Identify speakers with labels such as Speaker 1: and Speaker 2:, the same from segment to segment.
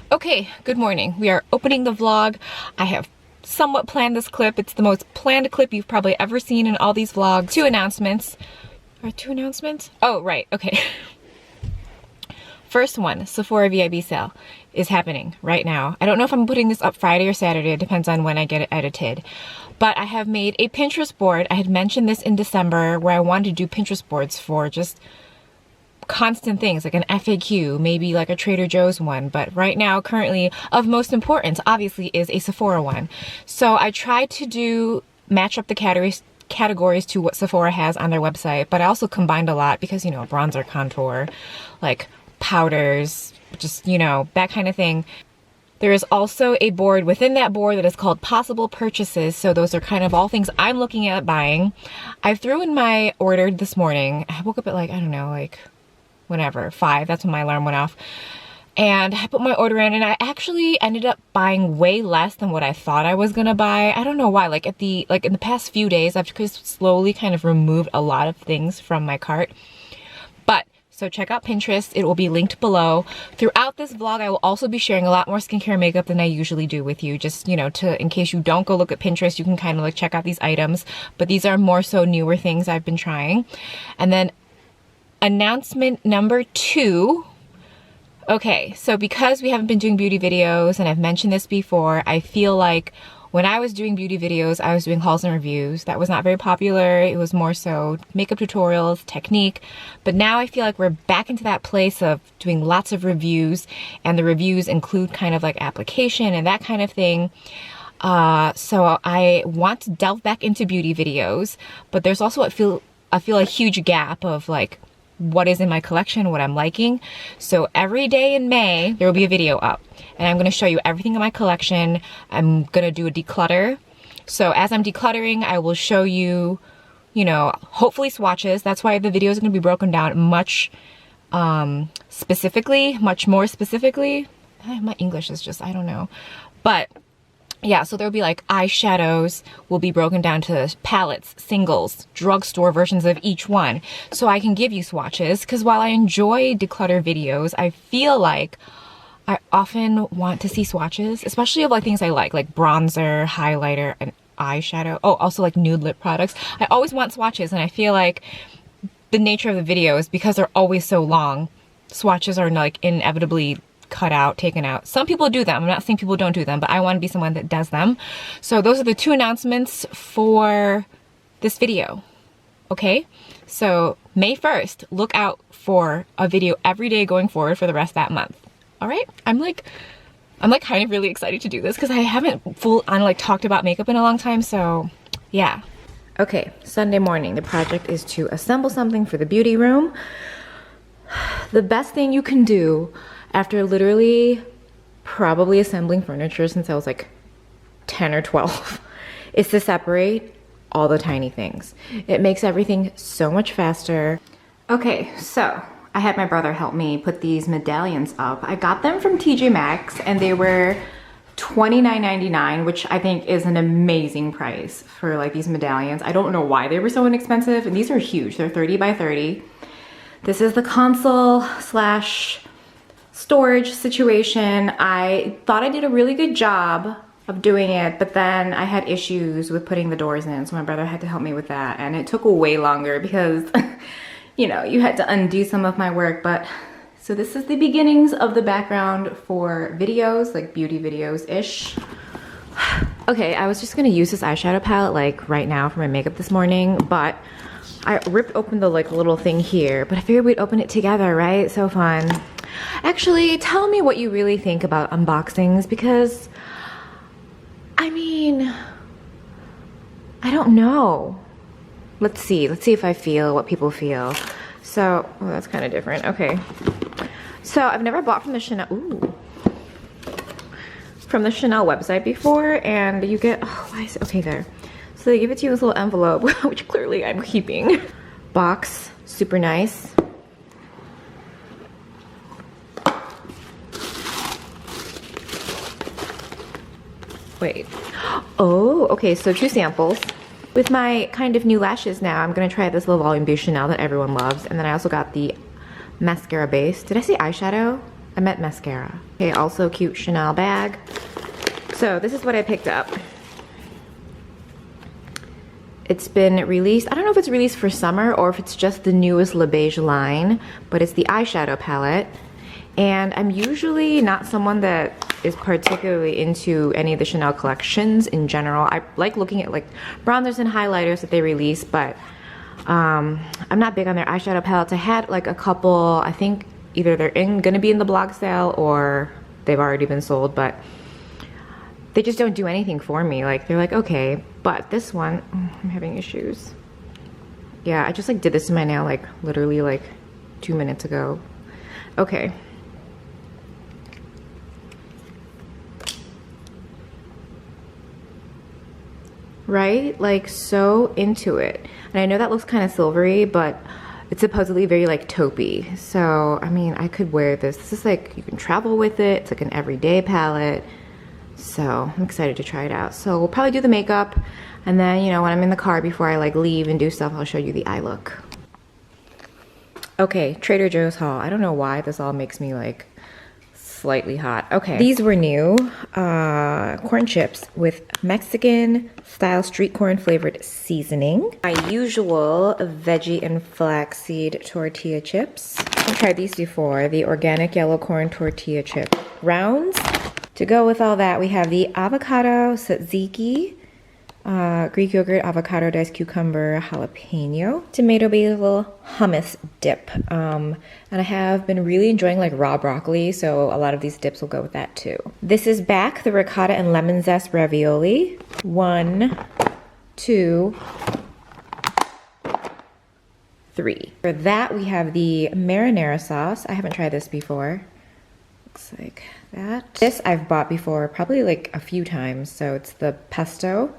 Speaker 1: Okay, good morning. We are opening the vlog. I have somewhat planned this clip. It's the most planned clip you've probably ever seen in all these vlogs. Two announcements. Or two announcements? Oh, right, okay. First one, Sephora VIB sale is happening right now. I don't know if I'm putting this up Friday or Saturday. It depends on when I get it edited. But I have made a Pinterest board. I had mentioned this in December where I wanted to do Pinterest boards for just constant things like an FAQ, maybe like a Trader Joe's one, but right now currently of most importance obviously is a Sephora one. So I tried to match up the categories to what Sephora has on their website, but I also combined a lot because, you know, bronzer, contour, like powders, just, you know, that kind of thing. There is also a board within that board that is called possible purchases. So those are kind of all things I'm looking at buying. I threw in my order this morning. I woke up at like, I don't know, like whenever, 5, that's when my alarm went off. And I put my order in and I actually ended up buying way less than what I thought I was gonna buy. I don't know why, like in the past few days, I've just slowly kind of removed a lot of things from my cart. But, so check out Pinterest, it will be linked below. Throughout this vlog, I will also be sharing a lot more skincare and makeup than I usually do with you. Just, you know, in case you don't go look at Pinterest, you can kind of like check out these items. But these are more so newer things I've been trying. And then announcement number 2. Okay, so because we haven't been doing beauty videos, and I've mentioned this before, I feel like when I was doing beauty videos, I was doing hauls and reviews. That was not very popular. It was more so makeup tutorials, technique. But now I feel like we're back into that place of doing lots of reviews, and the reviews include kind of like application and that kind of thing. So I want to delve back into beauty videos, but there's also I feel a huge gap of like what is in my collection, what I'm liking. So every day in May, there will be a video up and I'm gonna show you everything in my collection. I'm gonna do a declutter. So as I'm decluttering, I will show you, you know, hopefully swatches. That's why the video is gonna be broken down much more specifically. My English is just, I don't know. But yeah, so there'll be like eyeshadows will be broken down to palettes, singles, drugstore versions of each one. So I can give you swatches, because while I enjoy declutter videos, I feel like I often want to see swatches, especially of like things I like bronzer, highlighter, and eyeshadow. Oh, also like nude lip products. I always want swatches, and I feel like the nature of the videos, because they're always so long, swatches are like inevitably cut out, taken out. Some people do them. I'm not saying people don't do them, but I want to be someone that does them. So those are the 2 announcements for this video. Okay? So May 1st, look out for a video every day going forward for the rest of that month. All right? I'm like kind of really excited to do this because I haven't full on like talked about makeup in a long time. So yeah. Okay, Sunday morning. The project is to assemble something for the beauty room. The best thing you can do after literally probably assembling furniture since I was like 10 or 12 is to separate all the tiny things. It makes everything so much faster. Okay, so I had my brother help me put these medallions up. I got them from TJ Maxx and they were $29.99, which I think is an amazing price for like these medallions. I don't know why they were so inexpensive, and these are huge. They're 30 by 30. This is the console / storage situation. I thought I did a really good job of doing it, but then I had issues with putting the doors in, so my brother had to help me with that, and it took way longer because you know, you had to undo some of my work. But so this is the beginnings of the background for videos, like beauty videos-ish. Okay, I was just gonna use this eyeshadow palette like right now for my makeup this morning, but I ripped open the like little thing here, but I figured we'd open it together, right? So fun. Actually, tell me what you really think about unboxings, because I mean, I don't know. Let's see if I feel what people feel. So, oh, that's kind of different. Okay. So I've never bought from the Chanel, from the Chanel website before, and you get, oh, why is it, okay, there. So they give it to you in this little envelope, which clearly I'm keeping. Box, super nice. Wait. Oh, okay, so 2 samples. With my kind of new lashes now, I'm gonna try this little volume boost Chanel that everyone loves. And then I also got the mascara base. Did I say eyeshadow? I meant mascara. Okay, also cute Chanel bag. So this is what I picked up. It's been released, I don't know if it's released for summer or if it's just the newest Le Beige line, but it's the eyeshadow palette. And I'm usually not someone that is particularly into any of the Chanel collections in general. I like looking at like bronzers and highlighters that they release, but I'm not big on their eyeshadow palettes. I had like a couple, I think either they're gonna be in the blog sale or they've already been sold, but they just don't do anything for me. Like they're like, okay, but this one, I'm having issues. Yeah, I just like did this to my nail like literally like 2 minutes ago. Okay. Right? Like so into it. And I know that looks kind of silvery, but it's supposedly very like taupey. So, I mean, I could wear this. This is like, you can travel with it. It's like an everyday palette. So I'm excited to try it out. So we'll probably do the makeup. And then, you know, when I'm in the car before I like leave and do stuff, I'll show you the eye look. Okay, Trader Joe's haul. I don't know why this all makes me like slightly hot. Okay, these were new corn chips with Mexican style street corn flavored seasoning. My usual veggie and flaxseed tortilla chips. I've tried these before, the organic yellow corn tortilla chip rounds. To go with all that, we have the avocado tzatziki, Greek yogurt, avocado, diced cucumber, jalapeno, tomato basil hummus dip. And I have been really enjoying like raw broccoli, so a lot of these dips will go with that too. This is back the ricotta and lemon zest ravioli. 1, 2, 3. For that, we have the marinara sauce. I haven't tried this before. Looks like that. This I've bought before, probably like a few times. So it's the pesto.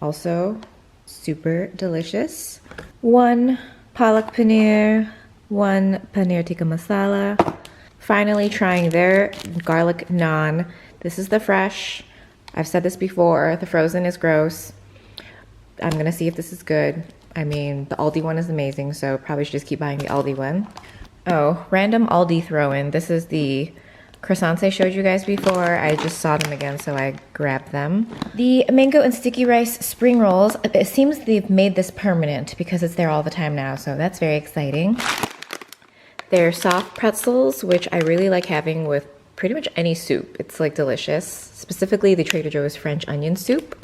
Speaker 1: Also super delicious. 1 palak paneer, 1 paneer tikka masala. Finally trying their garlic naan. This is the fresh. I've said this before, the frozen is gross. I'm gonna see if this is good. I mean, the Aldi one is amazing, so probably should just keep buying the Aldi one. Oh, random Aldi throw-in. This is the croissants I showed you guys before. I just saw them again, so I grabbed them. The mango and sticky rice spring rolls. It seems they've made this permanent because it's there all the time now, so that's very exciting. They're soft pretzels, which I really like having with pretty much any soup. It's like delicious, specifically the Trader Joe's French onion soup.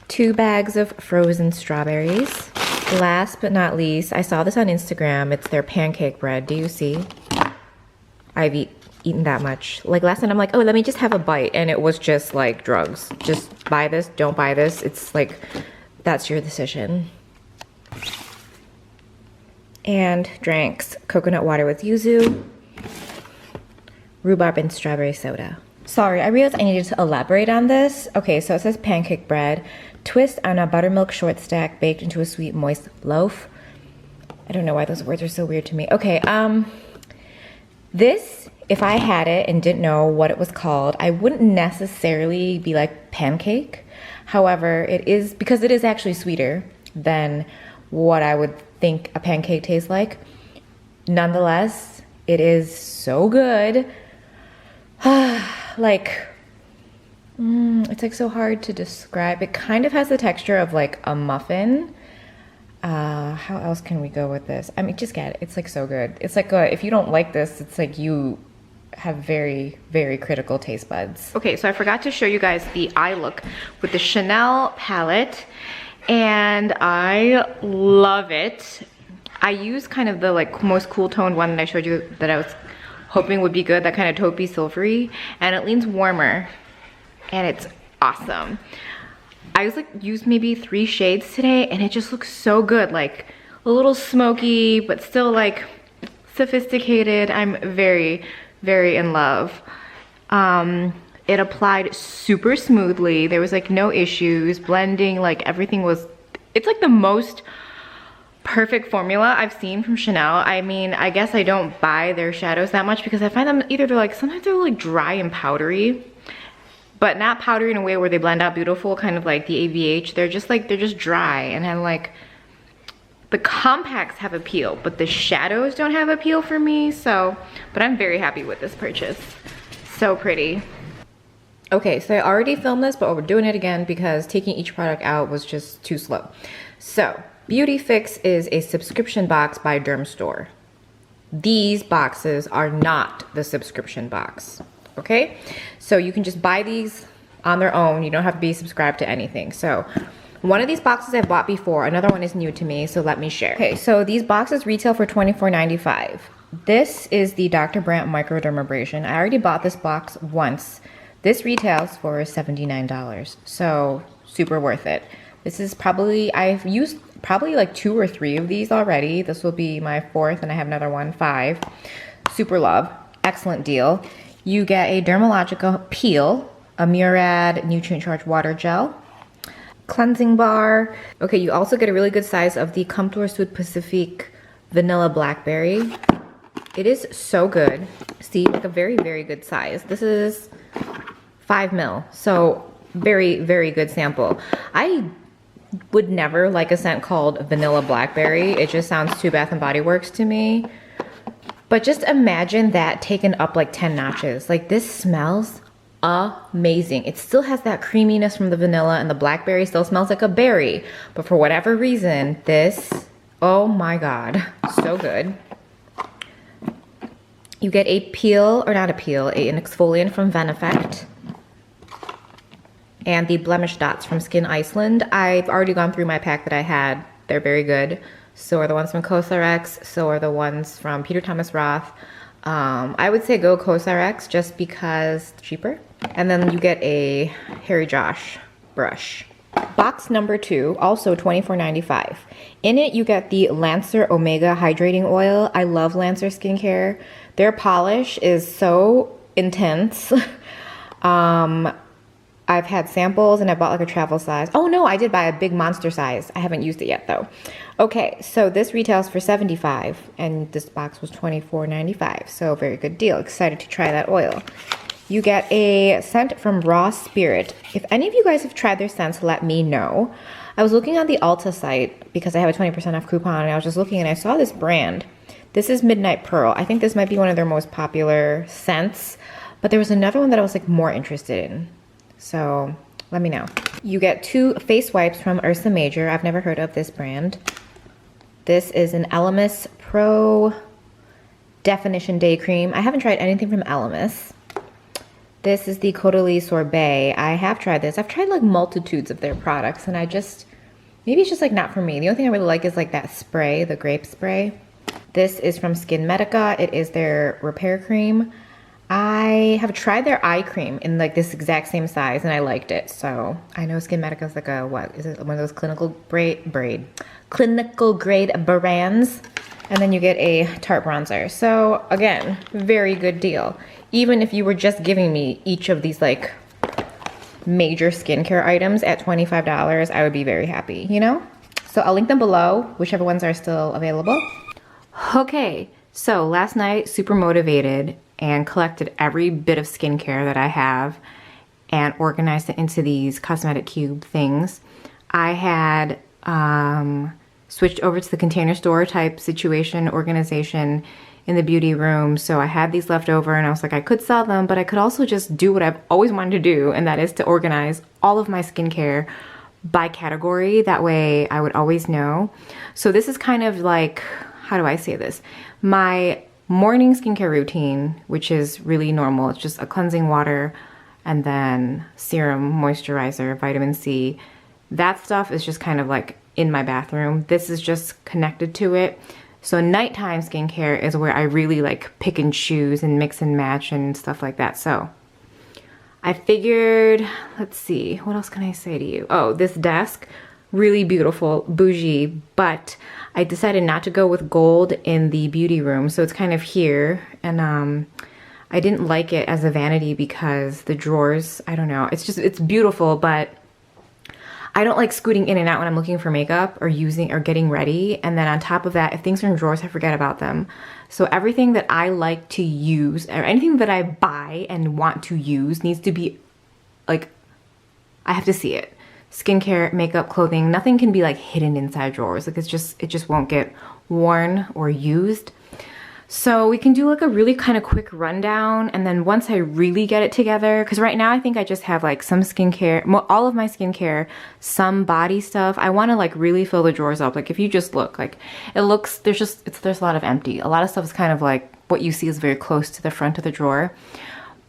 Speaker 1: 2 bags of frozen strawberries. Last but not least, I saw this on Instagram. It's their pancake bread. Do you see? I've eaten that much. Like last night I'm like, oh, let me just have a bite, and it was just like drugs. Just buy this, don't buy this. It's like, that's your decision. And drinks, coconut water with yuzu, rhubarb and strawberry soda. Sorry, I realized I needed to elaborate on this. Okay, so it says pancake bread, twist on a buttermilk short stack baked into a sweet moist loaf. I don't know why those words are so weird to me. Okay, this, if I had it and didn't know what it was called, I wouldn't necessarily be like pancake. However, it is, because it is actually sweeter than what I would think a pancake tastes like. Nonetheless, it is so good. Like, it's like so hard to describe. It kind of has the texture of like a muffin. How else can we go with this? I mean, just get it. It's like so good. It's like if you don't like this, it's like you have very, very critical taste buds. Okay, so I forgot to show you guys the eye look with the Chanel palette, and I love it. I use kind of the like most cool toned one that I showed you that I was hoping would be good, that kind of taupey silvery, and it leans warmer, and it's awesome. I used maybe 3 shades today, and it just looks so good, like a little smoky, but still like sophisticated. I'm very, very in love. It applied super smoothly. There was like no issues, blending, like everything was, it's like the most perfect formula I've seen from Chanel. I mean, I guess I don't buy their shadows that much because I find them either sometimes they're like dry and powdery, but not powdery in a way where they blend out beautiful, kind of like the ABH. They're just dry, and I'm like, The compacts have appeal, but the shadows don't have appeal for me, so, but I'm very happy with this purchase. So pretty. Okay, so I already filmed this, but we're doing it again because taking each product out was just too slow. So, Beauty Fix is a subscription box by Dermstore. These boxes are not the subscription box, okay? So you can just buy these on their own. You don't have to be subscribed to anything. So one of these boxes I've bought before, another one is new to me, so let me share. Okay, so these boxes retail for $24.95. This is the Dr. Brandt Microdermabrasion. I already bought this box once. This retails for $79, so super worth it. This is probably, I've used probably like 2 or 3 of these already. This will be my 4th, and I have another one, 5. Super love, excellent deal. You get a Dermalogica peel, a Murad Nutrient Charged Water Gel, cleansing bar. Okay, you also get a really good size of the Comptoir Sud Pacifique Vanilla Blackberry. It is so good. See, like a very, very good size. This is 5 ml, so very, very good sample. I would never like a scent called Vanilla Blackberry. It just sounds too Bath & Body Works to me. But just imagine that taken up like 10 notches. Like, this smells amazing. It still has that creaminess from the vanilla, and the blackberry still smells like a berry. But for whatever reason, this, oh my God, so good. You get a peel, or not a peel, an exfoliant from Veneffect. And the blemish dots from Skin Iceland. I've already gone through my pack that I had. They're very good. So are the ones from Cosrx. So are the ones from Peter Thomas Roth. I would say go Cosrx just because it's cheaper. And then you get a Harry Josh brush. Box number 2, also $24.95. In it, you get the Lancer Omega Hydrating Oil. I love Lancer skincare. Their polish is so intense. I've had samples and I bought like a travel size. Oh no, I did buy a big monster size. I haven't used it yet though. Okay, so this retails for $75 and this box was $24.95. So very good deal. Excited to try that oil. You get a scent from Raw Spirit. If any of you guys have tried their scents, let me know. I was looking on the Ulta site because I have a 20% off coupon, and I was just looking and I saw this brand. This is Midnight Pearl. I think this might be one of their most popular scents, but there was another one that I was like more interested in. So let me know. You get 2 face wipes from Ursa Major. I've never heard of this brand. This is an Elemis Pro Definition Day Cream. I haven't tried anything from Elemis. This is the Caudalie Sorbet. I have tried this. I've tried like multitudes of their products, and maybe it's just like not for me. The only thing I really like is like that spray, the grape spray. This is from Skin Medica. It is their repair cream. I have tried their eye cream in like this exact same size, and I liked it. So I know Skin Medica is like a, what is it, one of those clinical grade brands. And then you get a Tarte bronzer. So again, very good deal. Even if you were just giving me each of these like major skincare items at $25, I would be very happy, you know? So I'll link them below, whichever ones are still available. Okay, so last night, super motivated and collected every bit of skincare that I have and organized it into these cosmetic cube things. I had switched over to the Container Store type situation, organization in the beauty room. So I had these left over and I was like, I could sell them, but I could also just do what I've always wanted to do, and that is to organize all of my skincare by category. That way I would always know. So this is kind of like, how do I say this? My morning skincare routine, which is really normal. It's just a cleansing water and then serum, moisturizer, vitamin C. That stuff is just kind of like in my bathroom. This is just connected to it. So nighttime skincare is where I really like pick and choose and mix and match and stuff like that. So I figured, let's see, what else can I say to you? Oh, this desk, really beautiful, bougie, but I decided not to go with gold in the beauty room. So it's kind of here, and I didn't like it as a vanity because the drawers, I don't know, it's beautiful, but I don't like scooting in and out when I'm looking for makeup or getting ready. And then on top of that, if things are in drawers, I forget about them. So everything that I like to use, or anything that I buy and want to use, needs to be like, I have to see it. skincare, makeup, clothing. Nothing can be like hidden inside drawers. Like it just won't get worn or used. So we can do like a really kind of quick rundown, and then once I really get it together, because right now I think I just have like some skincare, all of my skincare, some body stuff. I want to like really fill the drawers up. Like if you just look, like it looks, there's a lot of empty. A lot of stuff is kind of like what you see is very close to the front of the drawer.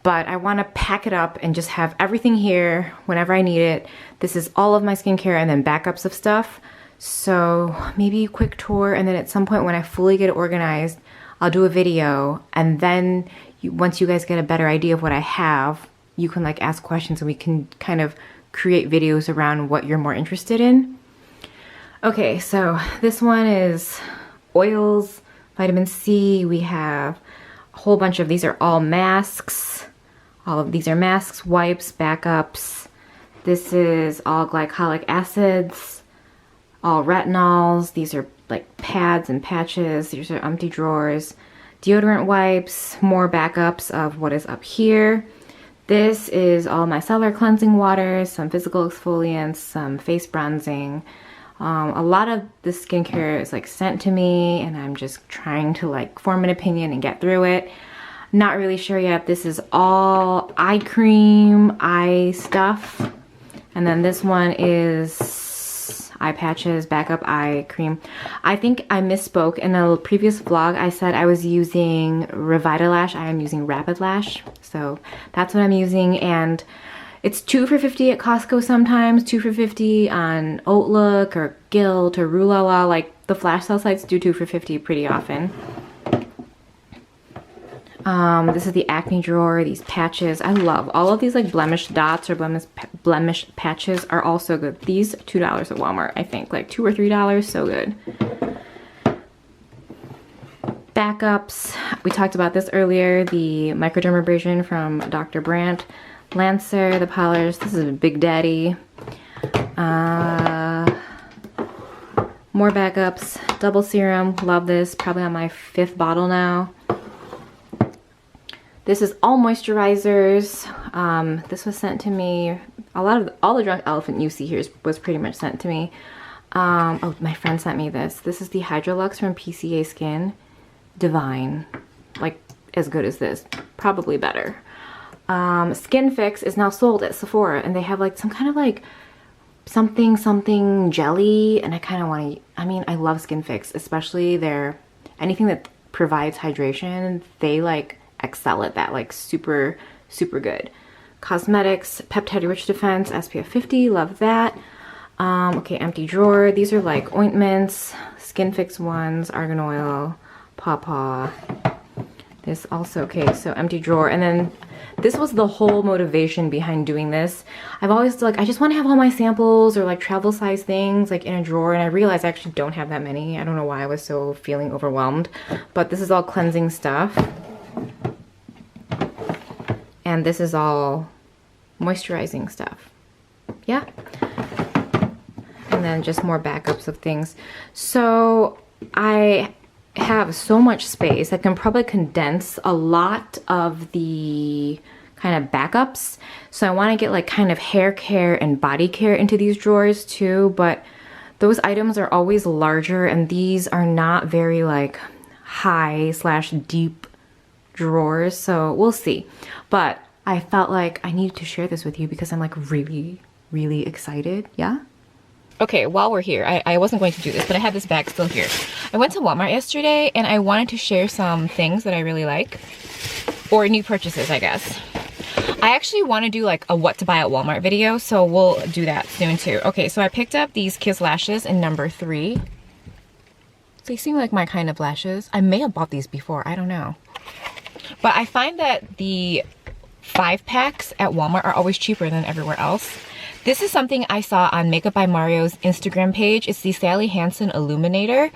Speaker 1: But I want to pack it up and just have everything here whenever I need it. This is all of my skincare and then backups of stuff. So maybe a quick tour, and then at some point when I fully get it organized, I'll do a video, and then once you guys get a better idea of what I have, you can like ask questions and we can kind of create videos around what you're more interested in. Okay, so this one is oils, vitamin C. We have a whole bunch of, these are all masks. All of these are masks, wipes, backups. This is all glycolic acids, all retinols. These are like pads and patches. These are empty drawers. Deodorant wipes, more backups of what is up here. This is all my cellular cleansing waters, some physical exfoliants, some face bronzing. A lot of the skincare is like sent to me, and I'm just trying to like form an opinion and get through it. Not really sure yet. This is all eye cream, eye stuff. And then this one is eye patches, backup eye cream. I think I misspoke. In a previous vlog, I said I was using Revitalash. I am using Rapid Lash. So that's what I'm using. And it's 2 for $50 at Costco sometimes, 2 for $50 on Outlook or Gilt or Rulala. Like the flash sale sites do 2 for $50 pretty often. This is the acne drawer, these patches. I love all of these like blemish dots or blemish patches are also good. These $2 at Walmart, I think, like $2 or $3, so good. Backups, we talked about this earlier, the microdermabrasion from Dr. Brandt. Lancer, the polish, this is a Big Daddy. More backups, double serum, love this, probably on my 5th bottle now. This is all moisturizers. This was sent to me. All the Drunk Elephant you see here was pretty much sent to me. Oh, my friend sent me this. This is the Hydrolux from PCA Skin. Divine. Like, as good as this. Probably better. Skin Fix is now sold at Sephora, and they have like some kind of like something jelly, and I kind of want to, I mean, I love Skin Fix, especially anything that provides hydration. They like excel at that, like super good. Cosmetics, peptide rich defense, SPF 50, love that. Okay, empty drawer. These are like ointments, Skin Fix ones, argan oil, pawpaw. This also, okay, so empty drawer. And then this was the whole motivation behind doing this. I've always like, I just want to have all my samples or like travel size things like in a drawer, and I realized I actually don't have that many. I don't know why I was so feeling overwhelmed, but this is all cleansing stuff. And this is all moisturizing stuff. Yeah. And then just more backups of things. So I have so much space. I can probably condense a lot of the kind of backups. So I want to get like kind of hair care and body care into these drawers too. But those items are always larger, and these are not very like high/deep drawers, so we'll see. But I felt like I needed to share this with you because I'm like really excited. Yeah. Okay, while we're here, I wasn't going to do this, but I have this bag still here. I went to Walmart yesterday and I wanted to share some things that I really like, or new purchases, I guess. I actually want to do like a what to buy at Walmart video, so we'll do that soon too. Okay, so I picked up these Kiss lashes in number 3. They seem like my kind of lashes. I may have bought these before, I don't know. But I find that the 5-packs at Walmart are always cheaper than everywhere else. This is something I saw on Makeup by Mario's Instagram page. It's the Sally Hansen Illuminator.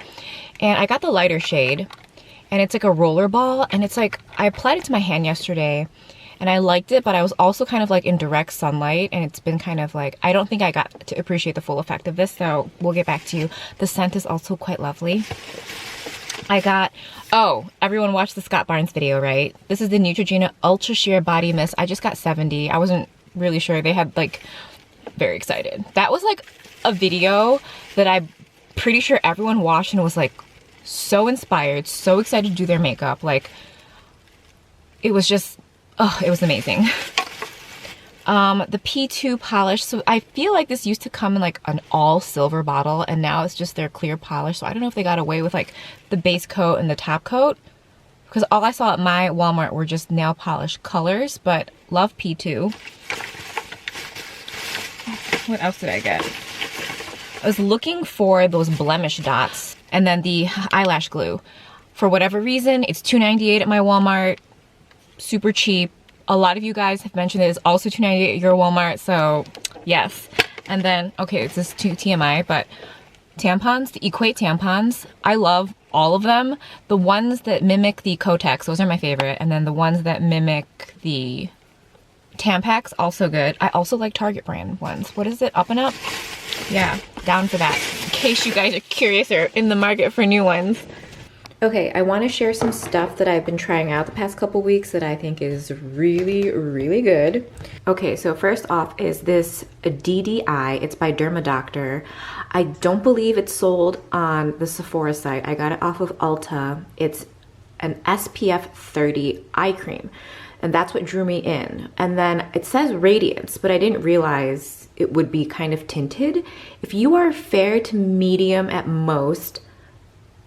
Speaker 1: And I got the lighter shade. And it's like a roller ball. And it's like, I applied it to my hand yesterday. And I liked it, but I was also kind of like in direct sunlight. And it's been kind of like, I don't think I got to appreciate the full effect of this. So we'll get back to you. The scent is also quite lovely. I got, oh, everyone watched the Scott Barnes video, right? This is the Neutrogena Ultra Sheer Body Mist. I just got 70. I wasn't really sure. They had like very excited. That was like a video that I'm pretty sure everyone watched and was like so inspired, so excited to do their makeup. Like, it was just, oh, it was amazing. The P2 polish, so I feel like this used to come in like an all silver bottle, and now it's just their clear polish. So I don't know if they got away with like the base coat and the top coat, because all I saw at my Walmart were just nail polish colors, but love P2. What else did I get? I was looking for those blemish dots and then the eyelash glue. For whatever reason, it's $2.98 at my Walmart, super cheap. A lot of you guys have mentioned it is also $2.98 at your Walmart, so yes. And then, okay, this is TMI, but tampons, the Equate tampons, I love all of them. The ones that mimic the Kotex, those are my favorite, and then the ones that mimic the Tampax, also good. I also like Target brand ones. What is it, Up and Up? Yeah, down for that, in case you guys are curious or in the market for new ones. Okay, I want to share some stuff that I've been trying out the past couple weeks that I think is really, really good. Okay, so first off is this DDI. It's by DermaDoctor. I don't believe it's sold on the Sephora site. I got it off of Ulta. It's an SPF 30 eye cream, and that's what drew me in. And then it says radiance, but I didn't realize it would be kind of tinted. If you are fair to medium at most,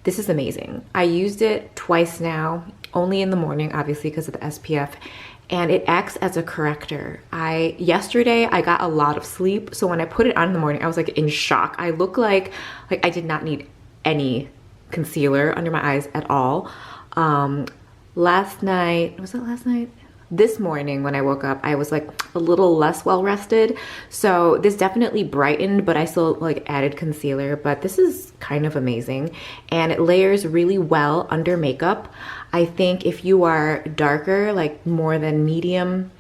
Speaker 1: this is amazing. I used it twice now, only in the morning, obviously because of the SPF, and it acts as a corrector. Yesterday I got a lot of sleep, so when I put it on in the morning, I was like in shock. I look like I did not need any concealer under my eyes at all. Last night, was it last night? This morning when I woke up, I was like a little less well rested. So this definitely brightened, but I still like added concealer, but this is kind of amazing. And it layers really well under makeup. I think if you are darker, like more than medium,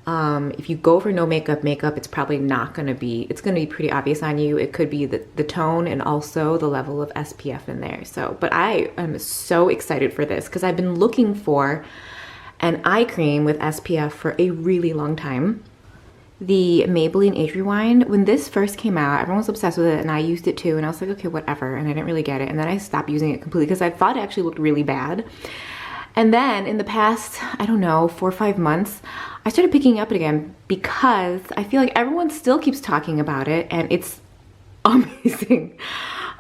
Speaker 1: if you go for no makeup, it's probably not gonna be, it's gonna be pretty obvious on you. It could be the tone and also the level of SPF in there. So, but I am so excited for this because I've been looking for an eye cream with SPF for a really long time. The Maybelline Age Rewind, when this first came out, everyone was obsessed with it and I used it too, and I was like, okay, whatever, and I didn't really get it. And then I stopped using it completely because I thought it actually looked really bad. And then in the past, I don't know, 4 or 5 months, I started picking up it again because I feel like everyone still keeps talking about it and it's amazing.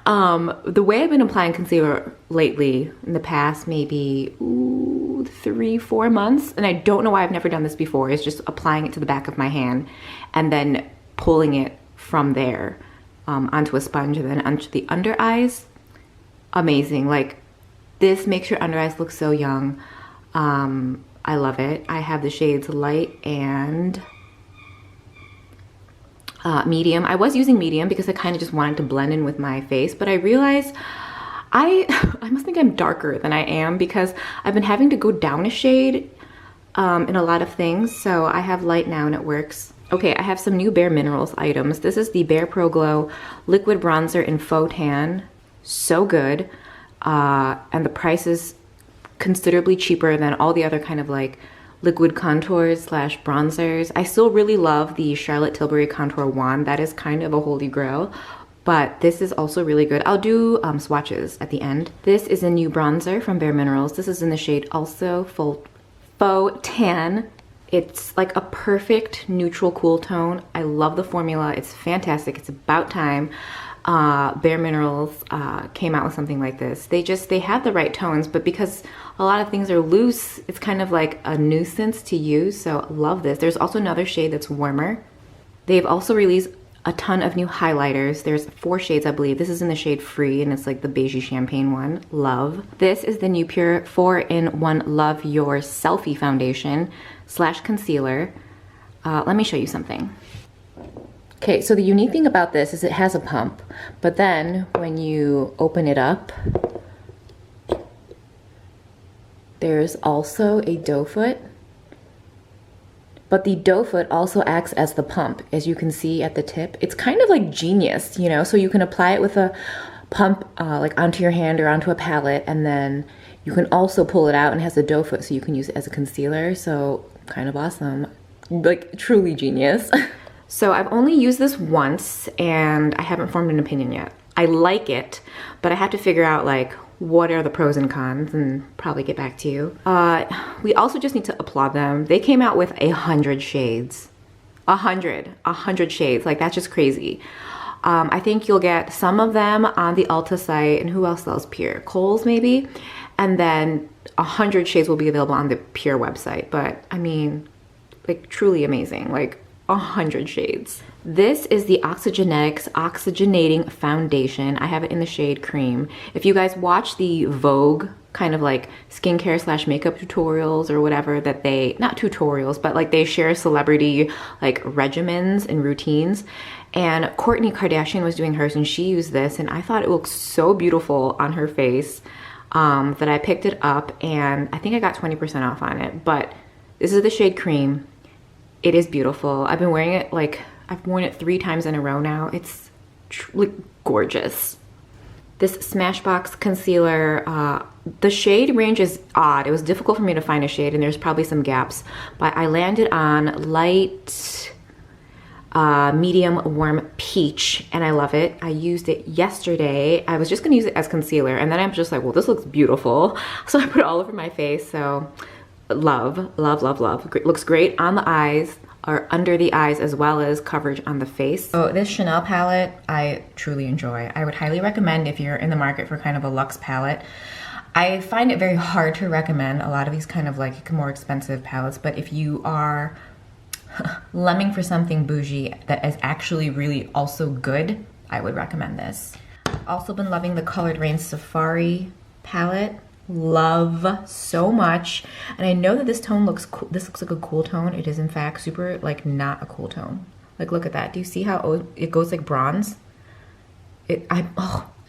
Speaker 1: The way I've been applying concealer lately, in the past maybe 3 or 4 months, and I don't know why I've never done this before, is just applying it to the back of my hand and then pulling it from there onto a sponge and then onto the under eyes. Amazing. Like, this makes your under eyes look so young. I love it. I have the shades light and medium. I was using medium because I kind of just wanted to blend in with my face, but I realized I must think I'm darker than I am because I've been having to go down a shade in a lot of things. So I have light now and it works. Okay, I have some new Bare Minerals items. This is the Bare Pro Glow Liquid Bronzer in Faux Tan. So good. And the price is considerably cheaper than all the other kind of like liquid contours slash bronzers. I still really love the Charlotte Tilbury Contour Wand. That is kind of a holy grail, but this is also really good. I'll do swatches at the end. This is a new bronzer from Bare Minerals. This is in the shade also Faux Tan. It's like a perfect neutral cool tone. I love the formula. It's fantastic. It's about time Bare Minerals came out with something like this. They have the right tones, but because a lot of things are loose, it's kind of like a nuisance to use. So love this. There's also another shade that's warmer. They've also released a ton of new highlighters. There's 4 shades, I believe. This is in the shade Free, and it's like the beigey champagne one. Love. This is the new Pure 4-in-1 Love Your Selfie Foundation / concealer. Let me show you something. Okay, so the unique thing about this is it has a pump, but then when you open it up, there's also a doe foot, but the doe foot also acts as the pump, as you can see at the tip. It's kind of like genius, you know, so you can apply it with a pump like onto your hand or onto a palette, and then you can also pull it out and it has a doe foot, so you can use it as a concealer. So kind of awesome, like truly genius. So I've only used this once and I haven't formed an opinion yet. I like it, but I have to figure out like what are the pros and cons and probably get back to you. We also just need to applaud them. They came out with 100 shades. 100 shades. Like, that's just crazy. I think you'll get some of them on the Ulta site, and who else sells Pure? Kohl's maybe? And then 100 shades will be available on the Pure website. But I mean, like, truly amazing. Like, 100 shades. This is the Oxygenetics Oxygenating Foundation. I have it in the shade Cream. If you guys watch the Vogue kind of like skincare slash makeup tutorials or whatever that they, not tutorials, but like they share celebrity like regimens and routines. And Kourtney Kardashian was doing hers and she used this and I thought it looked so beautiful on her face that I picked it up and I think I got 20% off on it. But this is the shade Cream. It is beautiful. I've been wearing it like, I've worn it 3 times in a row now. It's truly gorgeous. This Smashbox concealer, the shade range is odd. It was difficult for me to find a shade and there's probably some gaps, but I landed on light, medium warm peach and I love it. I used it yesterday. I was just gonna use it as concealer and then I'm just like, well, this looks beautiful. So I put it all over my face. So love, love, love, love. It looks great on the eyes or under the eyes as well as coverage on the face. So this Chanel palette, I truly enjoy. I would highly recommend if you're in the market for kind of a luxe palette. I find it very hard to recommend a lot of these kind of like more expensive palettes, but if you are lemming for something bougie that is actually really also good, I would recommend this. Also been loving the Colored Rain Safari palette. Love so much. And I know that this tone looks cool. This looks like a cool tone. It is in fact super like not a cool tone. Like look at that. Do you see how it goes like bronze? I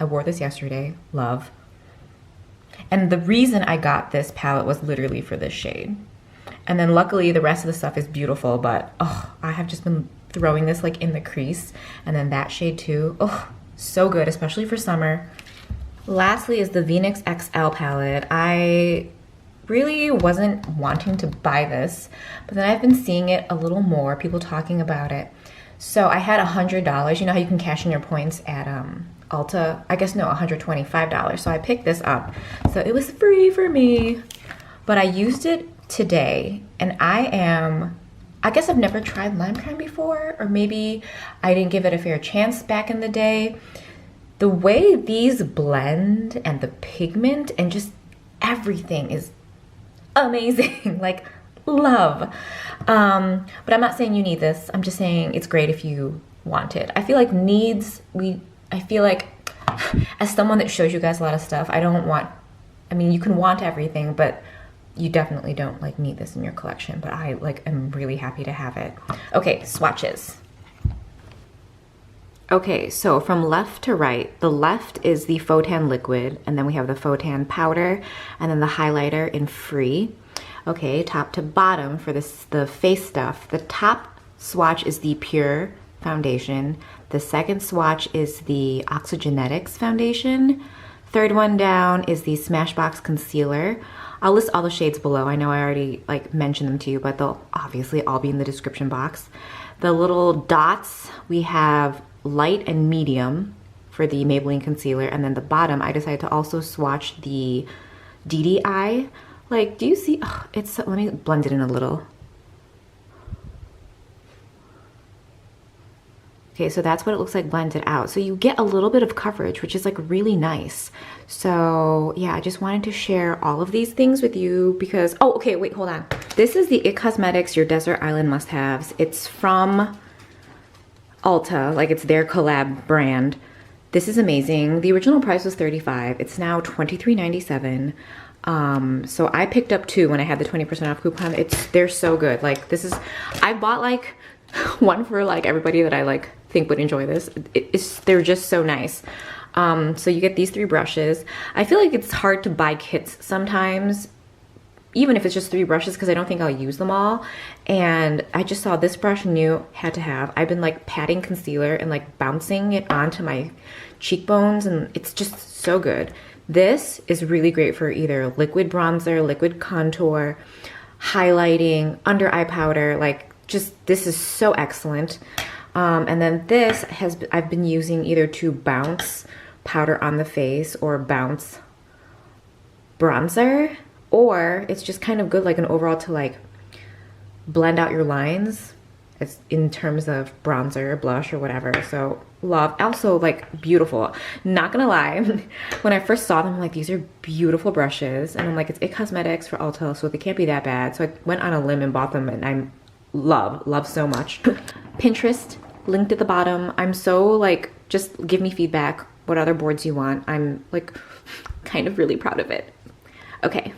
Speaker 1: wore this yesterday. Love. And the reason I got this palette was literally for this shade. And then luckily the rest of the stuff is beautiful, but I have just been throwing this like in the crease. And then that shade too. So good, especially for summer. Lastly is the Venus XL palette. I really wasn't wanting to buy this, but then I've been seeing it a little more, people talking about it. So I had $100. You know how you can cash in your points at Ulta? I guess no, $125. So I picked this up. So it was free for me, but I used it today and I guess I've never tried lime crime before, or maybe I didn't give it a fair chance back in the day. The way these blend and the pigment and just everything is amazing. Like, love. But I'm not saying you need this. I'm just saying it's great if you want it. I feel like I feel like as someone that shows you guys a lot of stuff, I mean, you can want everything, but you definitely don't like need this in your collection. But I like am really happy to have it. Okay, swatches. Okay, so from left to right, the left is the Faux Tan liquid, and then we have the Faux Tan powder, and then the highlighter in Free. Okay, top to bottom for the face stuff. The top swatch is the Pure foundation. The second swatch is the Oxygenetics foundation. Third one down is the Smashbox concealer. I'll list all the shades below. I know I already like mentioned them to you, but they'll obviously all be in the description box. The little dots, we have light and medium for the Maybelline concealer, and then the bottom I decided to also swatch the DDI. Like, do you see? Let me blend it in a little. Okay, so that's what it looks like blended out. So you get a little bit of coverage, which is like really nice. So yeah, I just wanted to share all of these things with you because, oh, okay, wait, hold on. This is the IT Cosmetics Your Desert Island Must-Haves. It's from Ulta, like it's their collab brand. This is amazing. The original price was $35. It's now $23.97. So I picked up 2 when I had the 20% off coupon. They're so good. Like I bought like one for like everybody that I like think would enjoy this. They're just so nice. So you get these 3 brushes. I feel like it's hard to buy kits sometimes, even if it's just 3 brushes, because I don't think I'll use them all. And I just saw this brush new, had to have. I've been like patting concealer and like bouncing it onto my cheekbones, and it's just so good. This is really great for either liquid bronzer, liquid contour, highlighting, under eye powder, like just, this is so excellent. And then this I've been using either to bounce powder on the face or bounce bronzer, or it's just kind of good like an overall to like blend out your lines. It's in terms of bronzer, blush, or whatever. So love. Also like beautiful. Not gonna lie, when I first saw them, I'm like, these are beautiful brushes, and I'm like, it's IT Cosmetics for Ulta, so they can't be that bad. So I went on a limb and bought them, and I'm love so much. Pinterest linked at the bottom. I'm so like, just give me feedback what other boards you want. I'm like kind of really proud of it. Okay,